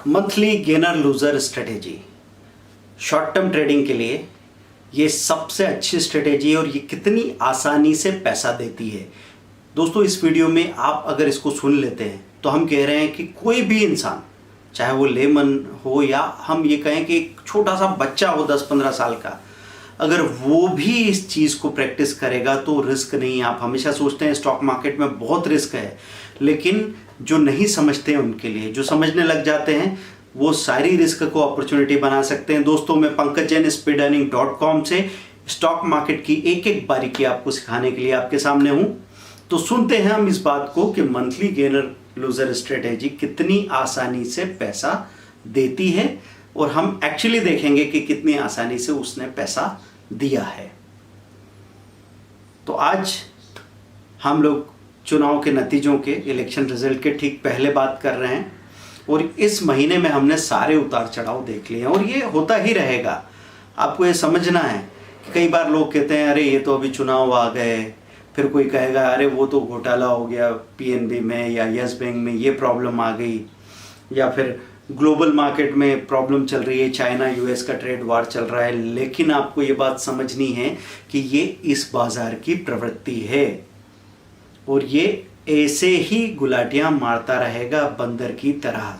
Monthly gainer loser strategy short term trading के लिए ये सबसे अच्छी स्ट्रेटेजी है और ये कितनी आसानी से पैसा देती है। दोस्तों, इस वीडियो में आप अगर इसको सुन लेते हैं तो हम कह रहे हैं कि कोई भी इंसान, चाहे वो लेमन हो या हम ये कहें कि एक छोटा सा बच्चा हो 10-15 साल का, अगर वो भी इस चीज़ को प्रैक्टिस करेगा तो रिस्क नहीं। आप हमेशा सोचते हैं स्टॉक मार्केट में बहुत रिस्क है, लेकिन जो नहीं समझते हैं उनके लिए, जो समझने लग जाते हैं वो सारी रिस्क को अपॉर्चुनिटी बना सकते हैं। दोस्तों, मैं पंकज जैन speedearning.com से स्टॉक मार्केट की एक एक बारीकी आपको सिखाने के लिए आपके सामने हूं। तो सुनते हैं हम इस बात को कि मंथली गेनर लूजर स्ट्रेटेजी कितनी आसानी से पैसा देती है और हम एक्चुअली देखेंगे कि कितनी आसानी से उसने पैसा दिया है। तो आज हम लोग चुनाव के नतीजों के, इलेक्शन रिजल्ट के ठीक पहले बात कर रहे हैं और इस महीने में हमने सारे उतार चढ़ाव देख लिए हैं और ये होता ही रहेगा। आपको ये समझना है कि कई बार लोग कहते हैं अरे ये तो अभी चुनाव आ गए, फिर कोई कहेगा अरे वो तो घोटाला हो गया पीएनबी में या यस बैंक में, ये प्रॉब्लम आ गई, या फिर ग्लोबल मार्केट में प्रॉब्लम चल रही है, चाइना यूएस का ट्रेड वार चल रहा है। लेकिन आपको ये बात समझनी है कि ये इस बाजार की प्रवृत्ति है और ये ऐसे ही गुलाटियां मारता रहेगा बंदर की तरह,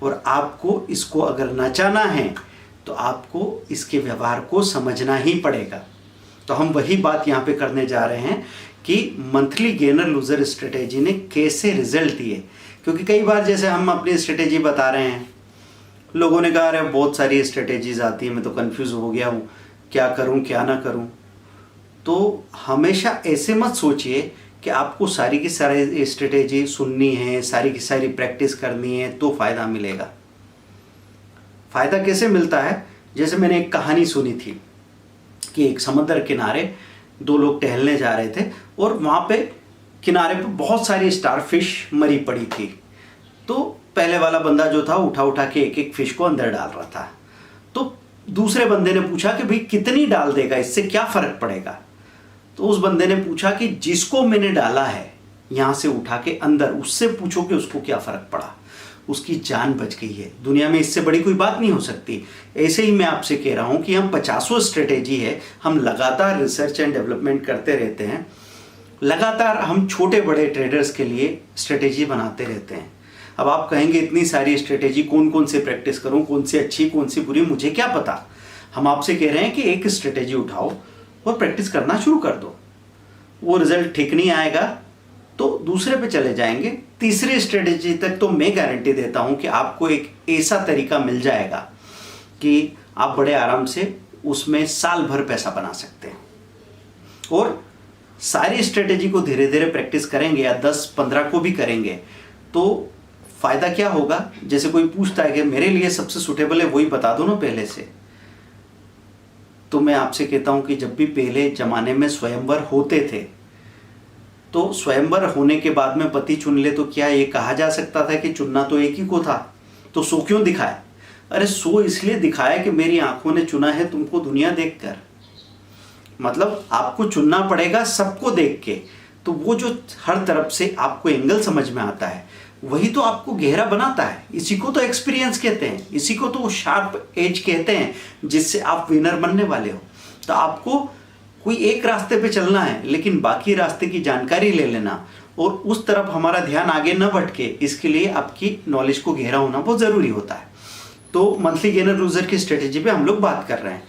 और आपको इसको अगर नचाना है तो आपको इसके व्यवहार को समझना ही पड़ेगा। तो हम वही बात यहाँ पे करने जा रहे हैं कि मंथली गेनर लूजर स्ट्रेटेजी ने कैसे रिजल्ट दिए। क्योंकि कई बार जैसे हम अपनी स्ट्रेटेजी बता रहे हैं, लोगों ने कहा अरे बहुत सारी स्ट्रेटेजीज आती है, मैं तो कंफ्यूज हो गया हूँ, क्या करूँ क्या ना करूँ। तो हमेशा ऐसे मत सोचिए कि आपको सारी की सारी स्ट्रेटेजी सुननी है, सारी की सारी प्रैक्टिस करनी है तो फ़ायदा मिलेगा। फ़ायदा कैसे मिलता है? जैसे मैंने एक कहानी सुनी थी कि एक समुद्र किनारे दो लोग टहलने जा रहे थे और वहाँ पे किनारे पे बहुत सारी स्टारफिश मरी पड़ी थी। तो पहले वाला बंदा जो था उठा उठा के एक एक फिश को अंदर डाल रहा था। तो दूसरे बंदे ने पूछा कि भाई कितनी डाल देगा, इससे क्या फ़र्क पड़ेगा? तो उस बंदे ने पूछा कि जिसको मैंने डाला है यहाँ से उठा के अंदर, उससे पूछो कि उसको क्या फ़र्क पड़ा, उसकी जान बच गई है। दुनिया में इससे बड़ी कोई बात नहीं हो सकती। ऐसे ही मैं आपसे कह रहा हूँ कि हम 50 स्ट्रेटेजी है, हम लगातार रिसर्च एंड डेवलपमेंट करते रहते हैं, लगातार हम छोटे बड़े ट्रेडर्स के लिए स्ट्रेटेजी बनाते रहते हैं। अब आप कहेंगे इतनी सारी स्ट्रेटेजी कौन कौन से प्रैक्टिस करूँ, कौन सी अच्छी कौन सी बुरी, मुझे क्या पता। हम आपसे कह रहे हैं कि एक स्ट्रेटेजी उठाओ और प्रैक्टिस करना शुरू कर दो। वो रिजल्ट ठीक नहीं आएगा तो दूसरे पे चले जाएंगे, तीसरी स्ट्रेटेजी तक तो मैं गारंटी देता हूं कि आपको एक ऐसा तरीका मिल जाएगा कि आप बड़े आराम से उसमें साल भर पैसा बना सकते हैं। और सारी स्ट्रेटेजी को धीरे धीरे प्रैक्टिस करेंगे या 10-15 को भी करेंगे तो फायदा क्या होगा? जैसे कोई पूछता है कि मेरे लिए सबसे सुटेबल है, वही बता दो ना पहले से। तो मैं आपसे कहता हूं कि जब भी पहले जमाने में स्वयंवर होते थे तो स्वयंवर होने के बाद में पति चुन ले तो क्या ये कहा जा सकता था कि चुनना तो एक ही को था, तो सो क्यों दिखाया? अरे सो इसलिए दिखाया कि मेरी आंखों ने चुना है तुमको दुनिया देखकर। मतलब आपको चुनना पड़ेगा सबको देख के। तो वो जो हर तरफ से आपको एंगल समझ में आता है वही तो आपको गहरा बनाता है। इसी को तो एक्सपीरियंस कहते हैं, इसी को तो शार्प एज कहते हैं, जिससे आप विनर बनने वाले हो। तो आपको कोई एक रास्ते पे चलना है लेकिन बाकी रास्ते की जानकारी ले लेना और उस तरफ हमारा ध्यान आगे न भटके, इसके लिए आपकी नॉलेज को गहरा होना बहुत ज़रूरी होता है। तो मंथली गेनर लूजर की स्ट्रेटेजी पे हम लोग बात कर रहे हैं।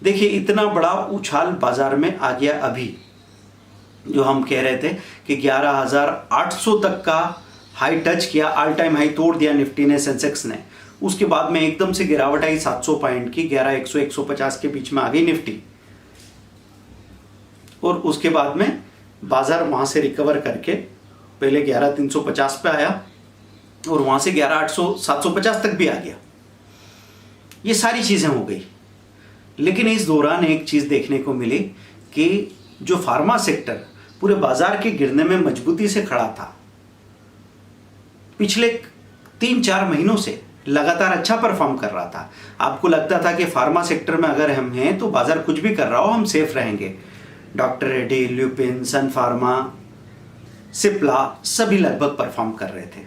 देखिए, इतना बड़ा उछाल बाजार में आ गया अभी, जो हम कह रहे थे कि 11,800 तक का हाई टच किया, ऑल टाइम हाई तोड़ दिया निफ्टी ने, सेंसेक्स ने। उसके बाद में एकदम से गिरावट आई 700 पॉइंट की, 11,100-150 के बीच में आ गई निफ्टी। और उसके बाद में बाजार वहां से रिकवर करके पहले 11,350 पे आया और वहां से 11,800-750 तक भी आ गया। ये सारी चीजें हो गई, लेकिन इस दौरान एक चीज देखने को मिली कि जो फार्मा सेक्टर पूरे बाजार के गिरने में मजबूती से खड़ा था, पिछले 3-4 महीनों से लगातार अच्छा परफॉर्म कर रहा था। आपको लगता था कि फार्मा सेक्टर में अगर हम हैं तो बाजार कुछ भी कर रहा हो हम सेफ रहेंगे। डॉक्टर रेड्डी, ल्यूपिन, सन फार्मा, सिप्ला सभी लगभग परफॉर्म कर रहे थे।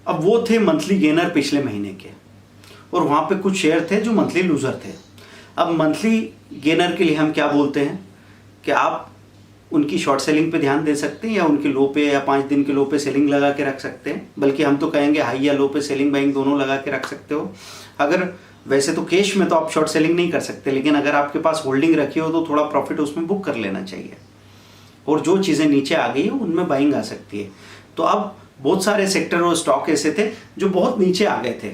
अब अब वो थे मंथली गेनर पिछले महीने के, और वहाँ पे कुछ शेयर थे जो मंथली लूज़र थे। अब मंथली गेनर के लिए हम क्या बोलते हैं कि आप उनकी शॉर्ट सेलिंग पे ध्यान दे सकते हैं, या उनके लो पे या 5 दिन के लो पे सेलिंग लगा के रख सकते हैं। बल्कि हम तो कहेंगे हाई या लो पे सेलिंग बाइंग दोनों लगा के रख सकते हो। अगर वैसे तो कैश में तो आप शॉर्ट सेलिंग नहीं कर सकते, लेकिन अगर आपके पास होल्डिंग रखी हो तो थोड़ा प्रॉफिट उसमें बुक कर लेना चाहिए, और जो चीज़ें नीचे आ गई है उनमें बाइंग आ सकती है। तो अब बहुत सारे सेक्टर और स्टॉक ऐसे थे जो बहुत नीचे आ गए थे।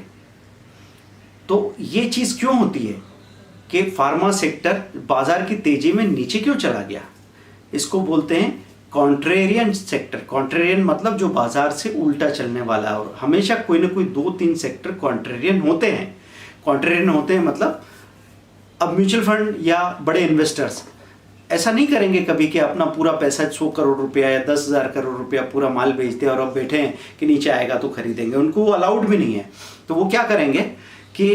तो ये चीज़ क्यों होती है कि फार्मा सेक्टर बाजार की तेजी में नीचे क्यों चला गया? इसको बोलते हैं कॉन्ट्रेरियन सेक्टर। कॉन्ट्रेरियन मतलब जो बाजार से उल्टा चलने वाला है, और हमेशा कोई ना कोई 2-3 सेक्टर कॉन्ट्रेरियन होते हैं। कॉन्ट्रेरियन होते हैं मतलब अब म्यूचुअल फंड या बड़े इन्वेस्टर्स ऐसा नहीं करेंगे कभी कि अपना पूरा पैसा 100 करोड़ रुपया या 10,000 करोड़ रुपया पूरा माल बेचते हैं और अब बैठे हैं कि नीचे आएगा तो खरीदेंगे। उनको वो अलाउड भी नहीं है। तो वो क्या करेंगे कि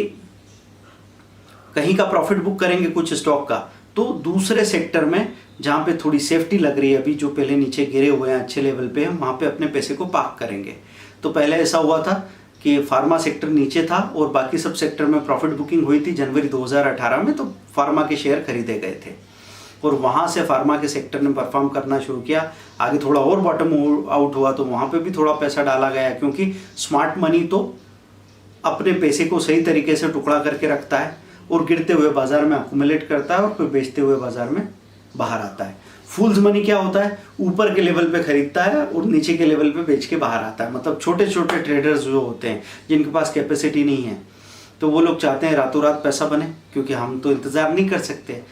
कहीं का प्रॉफिट बुक करेंगे कुछ स्टॉक का, तो दूसरे सेक्टर में जहाँ पे थोड़ी सेफ्टी लग रही है, अभी जो पहले नीचे गिरे हुए हैं अच्छे लेवल पे, हम वहाँ पे अपने पैसे को पार्क करेंगे। तो पहले ऐसा हुआ था कि फार्मा सेक्टर नीचे था और बाकी सब सेक्टर में प्रॉफिट बुकिंग हुई थी जनवरी 2018 में, तो फार्मा के शेयर खरीदे गए थे और वहाँ से फार्मा के सेक्टर ने परफॉर्म करना शुरू किया। आगे थोड़ा और बॉटम आउट हुआ तो वहाँ पे भी थोड़ा पैसा डाला गया, क्योंकि स्मार्ट मनी तो अपने पैसे को सही तरीके से टुकड़ा करके रखता है और गिरते हुए बाजार में अक्यूमुलेट करता है और फिर बेचते हुए बाजार में बाहर आता है। फूल्स मनी क्या होता है? ऊपर के लेवल पे खरीदता है और नीचे के लेवल पे बेच के बाहर आता है। मतलब छोटे छोटे ट्रेडर्स जो होते हैं जिनके पास कैपेसिटी नहीं है, तो वो लोग चाहते हैं रातों रात पैसा बने, क्योंकि हम तो इंतज़ार नहीं कर सकते,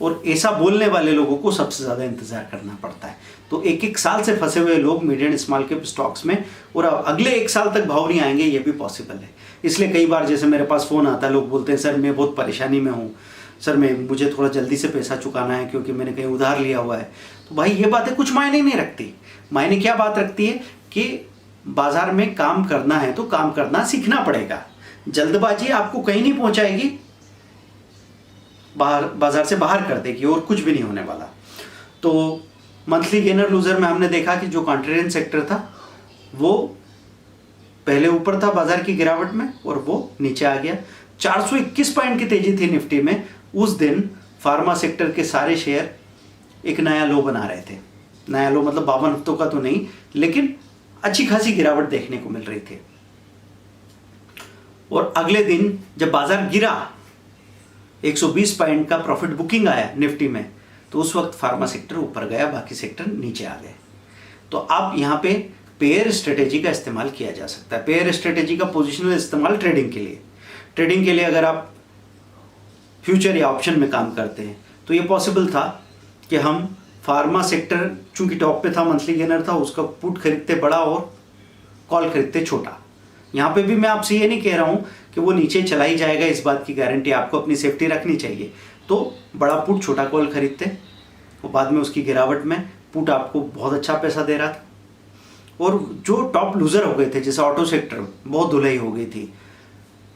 और ऐसा बोलने वाले लोगों को सबसे ज़्यादा इंतज़ार करना पड़ता है। तो 1-1 साल से फंसे हुए लोग mid and small cap stocks में, और अगले 1 साल तक भाव नहीं आएंगे, ये भी पॉसिबल है। इसलिए कई बार जैसे मेरे पास फ़ोन आता है, लोग बोलते हैं सर मैं बहुत परेशानी में हूँ, सर मुझे थोड़ा जल्दी से पैसा चुकाना है क्योंकि मैंने कहीं उधार लिया हुआ है। तो भाई ये बातें कुछ मायने नहीं रखती। मायने क्या बात रखती है कि बाजार में काम करना है तो काम करना सीखना पड़ेगा। जल्दबाजी आपको कहीं नहीं पहुंचाएगी, बाजार से बाहर कर देगी, और कुछ भी नहीं होने वाला। तो मंथली गेनर लूजर में हमने देखा कि जो कॉन्ट्रेरियन सेक्टर था वो पहले ऊपर था बाजार की गिरावट में और वो नीचे आ गया। 421 पॉइंट की तेजी थी निफ्टी में। उस दिन फार्मा सेक्टर के सारे शेयर एक नया लो बना रहे थे। नया लो मतलब 52 हफ्तों का तो नहीं, लेकिन अच्छी खासी गिरावट देखने को मिल रही थी। और अगले दिन जब बाजार गिरा, 120 पॉइंट का प्रॉफिट बुकिंग आया निफ्टी में, तो उस वक्त फार्मा सेक्टर ऊपर गया, बाकी सेक्टर नीचे आ गए। तो आप यहाँ पे पेयर स्ट्रेटेजी का इस्तेमाल किया जा सकता है। पेयर स्ट्रेटेजी का पोजिशनल इस्तेमाल ट्रेडिंग के लिए अगर आप फ्यूचर या ऑप्शन में काम करते हैं तो ये पॉसिबल था कि हम फार्मा सेक्टर चूंकि टॉप पे था, मंथली गेनर था, उसका पुट खरीदते बड़ा और कॉल खरीदते छोटा। यहाँ पे भी मैं आपसे ये नहीं कह रहा हूँ कि वो नीचे चला ही जाएगा, इस बात की गारंटी आपको अपनी सेफ्टी रखनी चाहिए। तो बड़ा पुट छोटा कॉल खरीदते, और बाद में उसकी गिरावट में पुट आपको बहुत अच्छा पैसा दे रहा था। और जो टॉप लूजर हो गए थे, जैसे ऑटो सेक्टर बहुत धुलाई हो गई थी,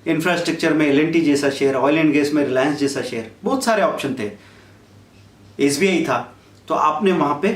इंफ्रास्ट्रक्चर में एल&टी जैसा शेयर, ऑयल एंड गैस में रिलायंस जैसा शेयर, बहुत सारे ऑप्शन थे, SBI था, तो आपने वहाँ पे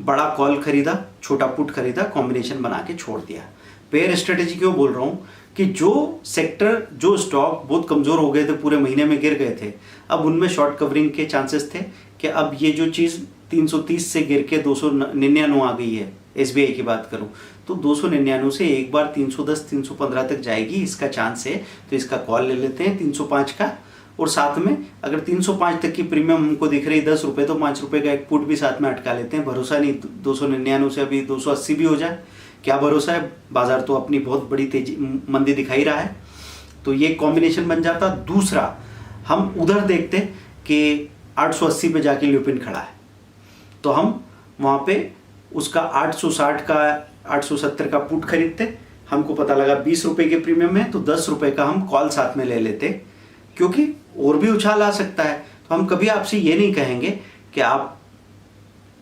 बड़ा कॉल खरीदा, छोटा पुट खरीदा, कॉम्बिनेशन बना के छोड़ दिया। पेयर स्ट्रेटेजी क्यों बोल रहा हूँ कि जो सेक्टर, जो स्टॉक बहुत कमज़ोर हो गए थे, पूरे महीने में गिर गए थे, अब उनमें शॉर्ट कवरिंग के चांसेस थे कि अब ये जो चीज़ 330 से गिर के 299 आ गई है, SBI की बात करूं तो 299 से एक बार 310 315 तक जाएगी, इसका चांस है, तो इसका कॉल ले लेते हैं 305 का। और साथ में अगर 305 तक की प्रीमियम हमको दिख रही 10 रुपये, तो 5 रुपये का एक पुट भी साथ में अटका लेते हैं। भरोसा नहीं 299 से अभी 280 भी हो जाए, क्या भरोसा है, बाजार तो अपनी बहुत बड़ी तेजी मंदी दिखाई रहा है। तो ये कॉम्बिनेशन बन जाता। दूसरा, हम उधर देखते कि 880 पे जाके ल्यूपिन खड़ा है, तो हम वहाँ पे उसका 860 का 870 का पुट खरीदते, हमको पता लगा 20 रुपये के प्रीमियम है, तो 10 रुपये का हम कॉल साथ में ले लेते, क्योंकि और भी उछाल आ सकता है। तो हम कभी आपसे ये नहीं कहेंगे कि आप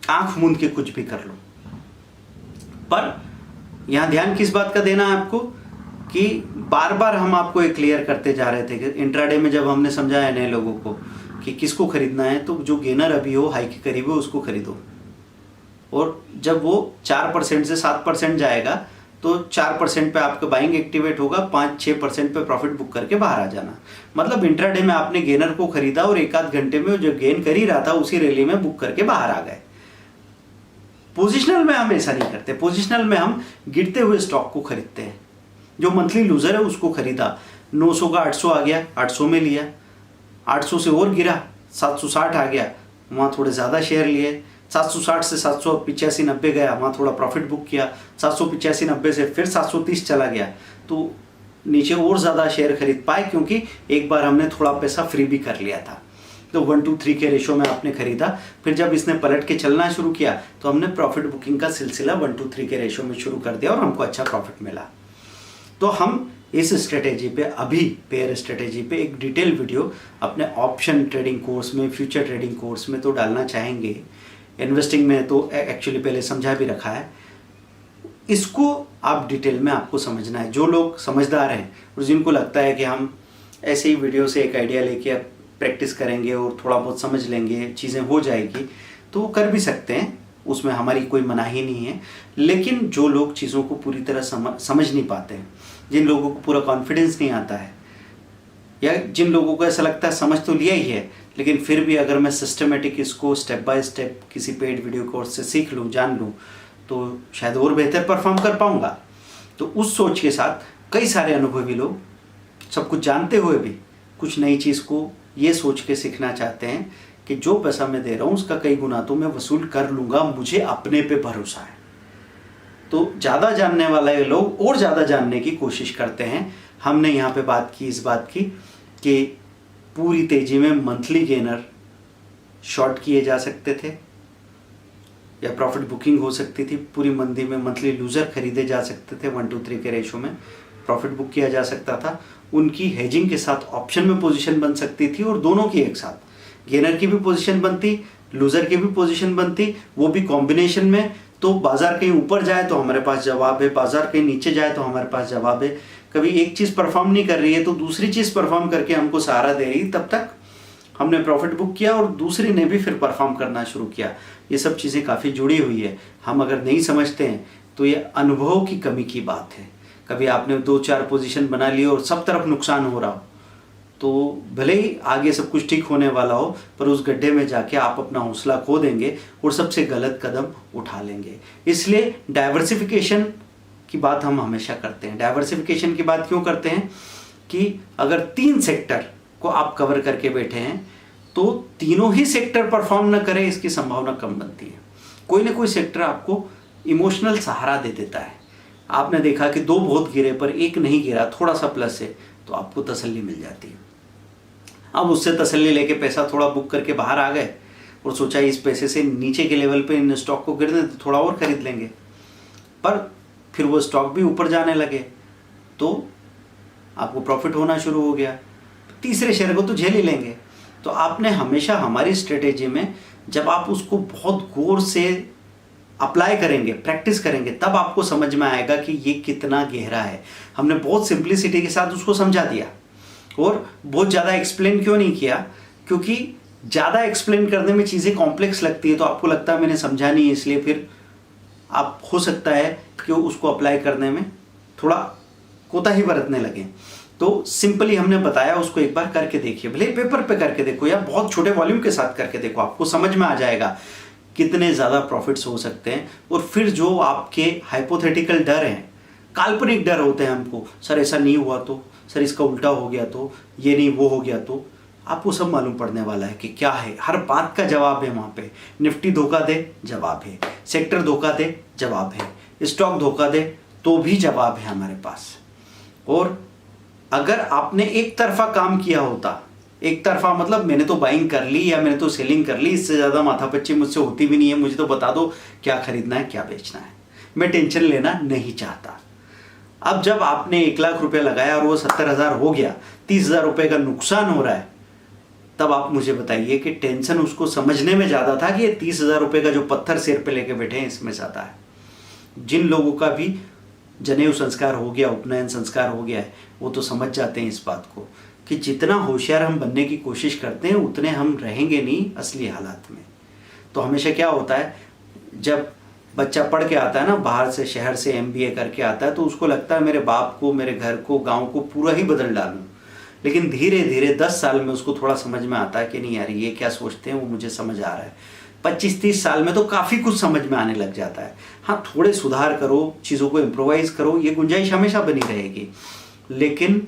आंख मूंद के कुछ भी कर लो, पर यहाँ ध्यान किस बात का देना है आपको कि बार बार हम आपको एक क्लियर करते जा रहे थे कि इंट्राडे में जब हमने समझाया नए लोगों को कि किसको खरीदना है, तो जो गेनर अभी हो, हाई के करीब हो, उसको खरीदो, और जब वो 4% से 7% जाएगा तो 4% पे आपका बाइंग एक्टिवेट होगा, 5-6% पे प्रॉफिट बुक करके बाहर आ जाना। मतलब इंट्राडे में आपने गेनर को खरीदा और एक आध घंटे में जो गेन कर ही रहा था उसी रैली में बुक करके बाहर आ गए। पोजिशनल में हम ऐसा नहीं करते। पोजिशनल में हम गिरते हुए स्टॉक को खरीदते हैं। जो मंथली लूजर है उसको खरीदा, 900 का 800 आ गया, 800 में लिया, 800 से और गिरा, 760 आ गया, वहाँ थोड़े ज़्यादा शेयर लिए, 760 से 785-90 गया, वहाँ थोड़ा प्रॉफिट बुक किया, 785-90 से फिर 730 चला गया, तो नीचे और ज़्यादा शेयर खरीद पाए क्योंकि एक बार हमने थोड़ा पैसा फ्री भी कर लिया था। तो 1-3 के रेशो में आपने खरीदा, फिर जब इसने पलट के चलना शुरू किया तो हमने प्रॉफिट बुकिंग का सिलसिला 1-3 के रेशो में शुरू कर दिया और हमको अच्छा प्रॉफिट मिला। तो हम इस स्ट्रेटेजी पे, अभी पेयर स्ट्रेटेजी पे एक डिटेल वीडियो अपने ऑप्शन ट्रेडिंग कोर्स में, फ्यूचर ट्रेडिंग कोर्स में तो डालना चाहेंगे। इन्वेस्टिंग में तो एक्चुअली पहले समझा भी रखा है। इसको आप डिटेल में आपको समझना है। जो लोग समझदार हैं और जिनको लगता है कि हम ऐसे ही वीडियो से एक आइडिया लेके प्रैक्टिस करेंगे और थोड़ा बहुत समझ लेंगे, चीज़ें हो जाएगी, तो वो कर भी सकते हैं, उसमें हमारी कोई मनाही नहीं है। लेकिन जो लोग चीज़ों को पूरी तरह समझ नहीं पाते हैं, जिन लोगों को पूरा कॉन्फिडेंस नहीं आता है, या जिन लोगों को ऐसा लगता है समझ तो लिया ही है लेकिन फिर भी अगर मैं सिस्टमेटिक इसको स्टेप बाय स्टेप किसी पेड वीडियो कोर्स से सीख लूँ, जान लूँ, तो शायद और बेहतर परफॉर्म कर पाऊँगा। तो उस सोच के साथ कई सारे अनुभवी लोग सब कुछ जानते हुए भी कुछ नई चीज़ को ये सोच के सीखना चाहते हैं कि जो पैसा मैं दे रहा हूँ उसका कई गुना तो मैं वसूल कर लूँगा, मुझे अपने पे भरोसा है। तो ज़्यादा जानने वाले लोग और ज़्यादा जानने की कोशिश करते हैं। हमने यहाँ पे बात की इस बात की कि पूरी तेज़ी में मंथली गेनर शॉर्ट किए जा सकते थे या प्रॉफिट बुकिंग हो सकती थी। पूरी मंदी में मंथली लूज़र खरीदे जा सकते थे, 1-3 के रेशो में प्रॉफिट बुक किया जा सकता था। उनकी हेजिंग के साथ ऑप्शन में पोजीशन बन सकती थी और दोनों की एक साथ, गेनर की भी पोजीशन बनती, लूज़र की भी पोजीशन बनती, वो भी कॉम्बिनेशन में। तो बाजार कहीं ऊपर जाए तो हमारे पास जवाब है, बाजार कहीं नीचे जाए तो हमारे पास जवाब है। कभी एक चीज़ परफॉर्म नहीं कर रही है तो दूसरी चीज़ परफॉर्म करके हमको सहारा दे रही, तब तक हमने प्रॉफिट बुक किया और दूसरी ने भी फिर परफॉर्म करना शुरू किया। ये सब चीज़ें काफ़ी जुड़ी हुई है। हम अगर नहीं समझते हैं तो ये अनुभव की कमी की बात है। कभी आपने 2-4 पोजीशन बना ली और सब तरफ नुकसान हो रहा हो, तो भले ही आगे सब कुछ ठीक होने वाला हो, पर उस गड्ढे में जाके आप अपना हौसला खो देंगे और सबसे गलत कदम उठा लेंगे। इसलिए डाइवर्सिफिकेशन की बात हम हमेशा करते हैं। डाइवर्सिफिकेशन की बात क्यों करते हैं कि अगर 3 सेक्टर को आप कवर करके बैठे हैं तो तीनों ही सेक्टर परफॉर्म न करें, इसकी संभावना कम बनती है। कोई ना कोई सेक्टर आपको इमोशनल सहारा दे देता है। आपने देखा कि 2 बहुत गिरे पर एक नहीं गिरा, थोड़ा सा प्लस है, तो आपको तसल्ली मिल जाती है। अब उससे तसल्ली लेके पैसा थोड़ा बुक करके बाहर आ गए और सोचा इस पैसे से नीचे के लेवल पे इन स्टॉक को गिरने तो थोड़ा और खरीद लेंगे, पर फिर वो स्टॉक भी ऊपर जाने लगे तो आपको प्रॉफिट होना शुरू हो गया। तीसरे शेयर को तो झेल ही लेंगे। तो आपने हमेशा हमारी स्ट्रेटेजी में जब आप उसको बहुत गौर से अप्लाई करेंगे, प्रैक्टिस करेंगे, तब आपको समझ में आएगा कि ये कितना गहरा है। हमने बहुत सिंप्लिसिटी के साथ उसको समझा दिया और बहुत ज़्यादा एक्सप्लेन क्यों नहीं किया, क्योंकि ज़्यादा एक्सप्लेन करने में चीज़ें कॉम्प्लेक्स लगती है तो आपको लगता है मैंने समझा नहीं, इसलिए फिर आप हो सकता है कि उसको अप्लाई करने में थोड़ा कोताही बरतने लगे। तो सिंपली हमने बताया, उसको एक बार करके देखिए, भले पेपर पे करके देखो या बहुत छोटे वॉल्यूम के साथ करके देखो, आपको समझ में आ जाएगा कितने ज़्यादा प्रॉफिट्स हो सकते हैं। और फिर जो आपके हाइपोथेटिकल डर हैं, काल्पनिक डर होते हैं हमको, सर ऐसा नहीं हुआ तो, सर इसका उल्टा हो गया तो, ये नहीं वो हो गया तो, आपको सब मालूम पड़ने वाला है कि क्या है। हर बात का जवाब है वहाँ पे। निफ्टी धोखा दे, जवाब है। सेक्टर धोखा दे, जवाब है। स्टॉक धोखा दे तो भी जवाब है हमारे पास। और अगर आपने एक तरफा काम किया होता, एक तरफा मतलब मैंने तो बाइंग कर ली या मैंने तो सेलिंग कर ली, इससे ज़्यादा माथापच्ची मुझसे होती भी नहीं है, मुझे तो बता दो क्या खरीदना है क्या बेचना है, मैं टेंशन लेना नहीं चाहता। अब जब आपने 1 लाख रुपया लगाया और वो 70,000 हो गया, 30,000 रुपये का नुकसान हो रहा है, तब आप मुझे बताइए कि टेंशन उसको समझने में ज़्यादा था कि ये 30,000 रुपये का जो पत्थर सिर पे लेके बैठे हैं इसमें ज़्यादा है। जिन लोगों का भी जनेऊ संस्कार हो गया, उपनयन संस्कार हो गया है, वो तो समझ जाते हैं इस बात को कि जितना होशियार हम बनने की कोशिश करते हैं उतने हम रहेंगे नहीं असली हालात में। तो हमेशा क्या होता है, जब बच्चा पढ़ के आता है ना, बाहर से शहर से MBA करके आता है, तो उसको लगता है मेरे बाप को, मेरे घर को, गांव को पूरा ही बदल डालूं। लेकिन धीरे धीरे 10 साल में उसको थोड़ा समझ में आता है कि नहीं यार ये क्या सोचते हैं वो मुझे समझ आ रहा है। 25-30 साल में तो काफ़ी कुछ समझ में आने लग जाता है। हाँ, थोड़े सुधार करो, चीज़ों को इम्प्रोवाइज करो, ये गुंजाइश हमेशा बनी रहेगी। लेकिन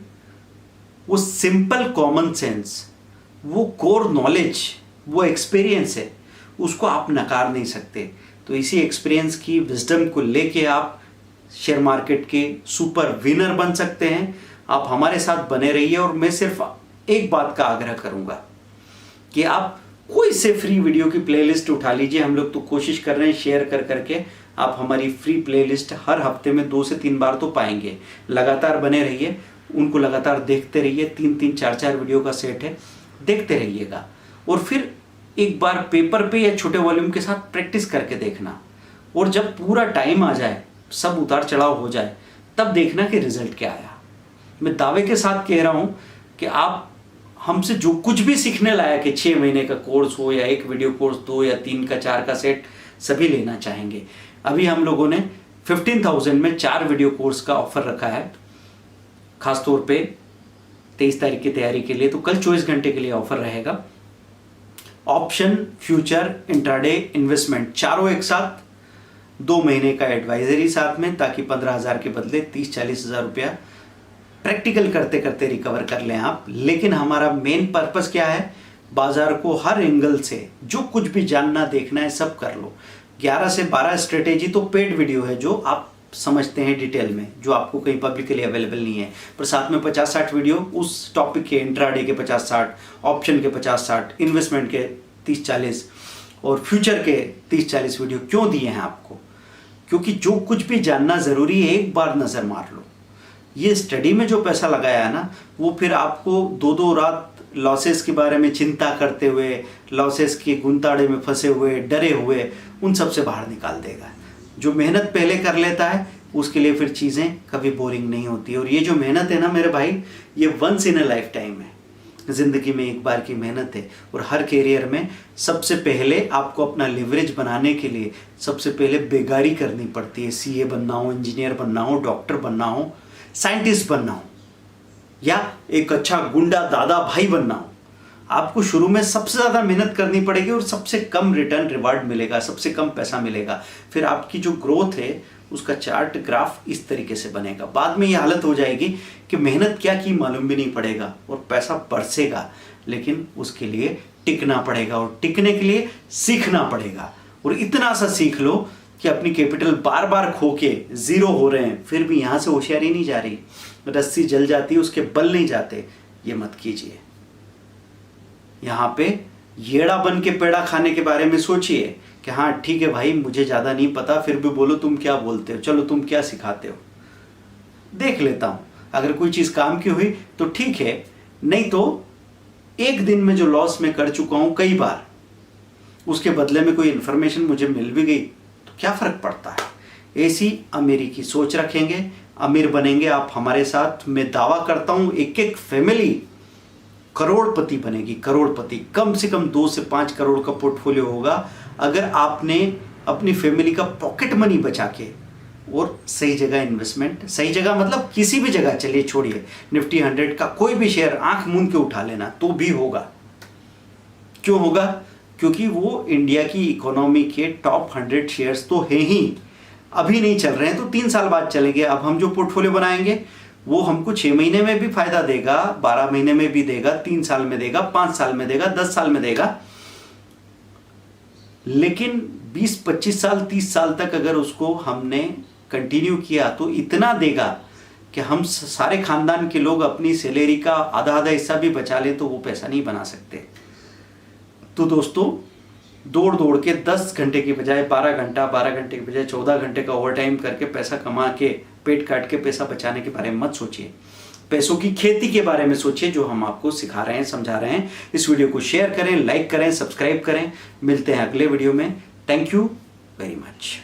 वो सिंपल कॉमन सेंस, वो कोर नॉलेज, वो एक्सपीरियंस है, उसको आप नकार नहीं सकते। तो इसी एक्सपीरियंस की विजडम को लेके आप शेयर मार्केट के सुपर विनर बन सकते हैं। आप हमारे साथ बने रहिए और मैं सिर्फ एक बात का आग्रह करूंगा कि आप कोई से फ्री वीडियो की प्लेलिस्ट उठा लीजिए। हम लोग तो कोशिश कर रहे हैं शेयर कर करके आप हमारी फ्री प्लेलिस्ट हर हफ्ते में 2 से 3 बार तो पाएंगे। लगातार बने रहिए, उनको लगातार देखते रहिए। 3-3, 4-4 वीडियो का सेट है, देखते रहिएगा और फिर एक बार पेपर पे या छोटे वॉल्यूम के साथ प्रैक्टिस करके देखना। और जब पूरा टाइम आ जाए, सब उतार चढ़ाव हो जाए, तब देखना कि रिजल्ट क्या आया। मैं दावे के साथ कह रहा हूं कि आप हमसे जो कुछ भी सीखने लायक है, 6 महीने का कोर्स हो या 1 वीडियो कोर्स, 2 या 3 का 4 का सेट, सभी लेना चाहेंगे। अभी हम लोगों ने 15,000 में 4 वीडियो कोर्स का ऑफर रखा है, खासतौर पे 23 तारीख की तैयारी के लिए। तो कल 24 घंटे के लिए ऑफर रहेगा। ऑप्शन, फ्यूचर, इंट्राडे, इन्वेस्टमेंट, चारों एक साथ, 2 महीने का एडवाइजरी साथ में, ताकि 15,000 के बदले 30-40 हज़ार रुपया प्रैक्टिकल करते करते रिकवर कर लें आप। लेकिन हमारा मेन पर्पस क्या है? बाजार को हर एंगल से जो कुछ भी जानना देखना है सब कर लो। 11 से 12 स्ट्रेटेजी तो पेड वीडियो है जो आप समझते हैं डिटेल में, जो आपको कहीं पब्लिकली अवेलेबल नहीं है। पर साथ में 50-60 वीडियो उस टॉपिक के, इंट्राडे के 50-60, ऑप्शन के 50-60, इन्वेस्टमेंट के 30-40 और फ्यूचर के 30-40 वीडियो क्यों दिए हैं आपको? क्योंकि जो कुछ भी जानना ज़रूरी है, एक बार नज़र मार लो। ये स्टडी में जो पैसा लगाया है ना, वो फिर आपको 2-2 रात लॉसेस के बारे में चिंता करते हुए, लॉसेस के गुंताड़े में फंसे हुए, डरे हुए, उन सब से बाहर निकाल देगा। जो मेहनत पहले कर लेता है उसके लिए फिर चीज़ें कभी बोरिंग नहीं होती। और ये जो मेहनत है ना मेरे भाई, ये once in a lifetime है, ज़िंदगी में एक बार की मेहनत है। और हर कैरियर में सबसे पहले आपको अपना लिवरेज बनाने के लिए सबसे पहले बेगारी करनी पड़ती है। CA बनना हो, इंजीनियर बनना हो, डॉक्टर बनना हो, साइंटिस्ट बनना हो, या एक अच्छा गुंडा दादा भाई बनना हो, आपको शुरू में सबसे ज़्यादा मेहनत करनी पड़ेगी और सबसे कम रिटर्न रिवार्ड मिलेगा, सबसे कम पैसा मिलेगा। फिर आपकी जो ग्रोथ है उसका चार्ट ग्राफ इस तरीके से बनेगा। बाद में ये हालत हो जाएगी कि मेहनत क्या की मालूम भी नहीं पड़ेगा और पैसा बरसेगा। लेकिन उसके लिए टिकना पड़ेगा और टिकने के लिए सीखना पड़ेगा। और इतना सा सीख लो कि अपनी कैपिटल बार बार खो के ज़ीरो हो रहे हैं, फिर भी यहाँ से होशियारी नहीं जा रही, रस्सी जल जाती है उसके बल नहीं जाते, ये मत कीजिए। यहाँ पे येड़ा बन के पेड़ा खाने के बारे में सोचिए कि हाँ ठीक है भाई, मुझे ज़्यादा नहीं पता, फिर भी बोलो तुम क्या बोलते हो, चलो तुम क्या सिखाते हो, देख लेता हूँ। अगर कोई चीज़ काम की हुई तो ठीक है, नहीं तो एक दिन में जो लॉस मैं कर चुका हूँ कई बार, उसके बदले में कोई इन्फॉर्मेशन मुझे मिल भी गई तो क्या फ़र्क पड़ता है। ऐसी अमीरी की सोच रखेंगे, अमीर बनेंगे आप हमारे साथ। मैं दावा करता हूँ एक एक फैमिली करोड़पति बनेगी, करोड़पति। कम से कम 2 से 5 करोड़ का पोर्टफोलियो होगा अगर आपने अपनी फैमिली का पॉकेट मनी बचा के और सही जगह इन्वेस्टमेंट, सही जगह मतलब किसी भी जगह, चलिए छोड़िए, निफ्टी 100 का कोई भी शेयर आंख मूंद के उठा लेना तो भी होगा। क्यों होगा? क्योंकि वो इंडिया की इकोनॉमी के टॉप 100 शेयर्स तो हैं ही, अभी नहीं चल रहे हैं तो 3 साल बाद चलेंगे। अब हम जो पोर्टफोलियो बनाएंगे वो हमको 6 महीने में भी फायदा देगा, 12 महीने में भी देगा, 3 साल में देगा, 5 साल में देगा, 10 साल में देगा। लेकिन 20-25 साल, 30 साल तक अगर उसको हमने कंटिन्यू किया तो इतना देगा कि हम सारे खानदान के लोग अपनी सैलरी का आधा हिस्सा भी बचा ले तो वो पैसा नहीं बना सकते। तो दोस्तों, दौड़ दौड़ के 10 घंटे की बजाय 12 घंटा, 12 घंटे की बजाय 14 घंटे का ओवर टाइम करके पैसा कमा के, पेट काट के पैसा बचाने के बारे में मत सोचिए। पैसों की खेती के बारे में सोचिए, जो हम आपको सिखा रहे हैं, समझा रहे हैं। इस वीडियो को शेयर करें, लाइक करें, सब्सक्राइब करें। मिलते हैं अगले वीडियो में। Thank you very much.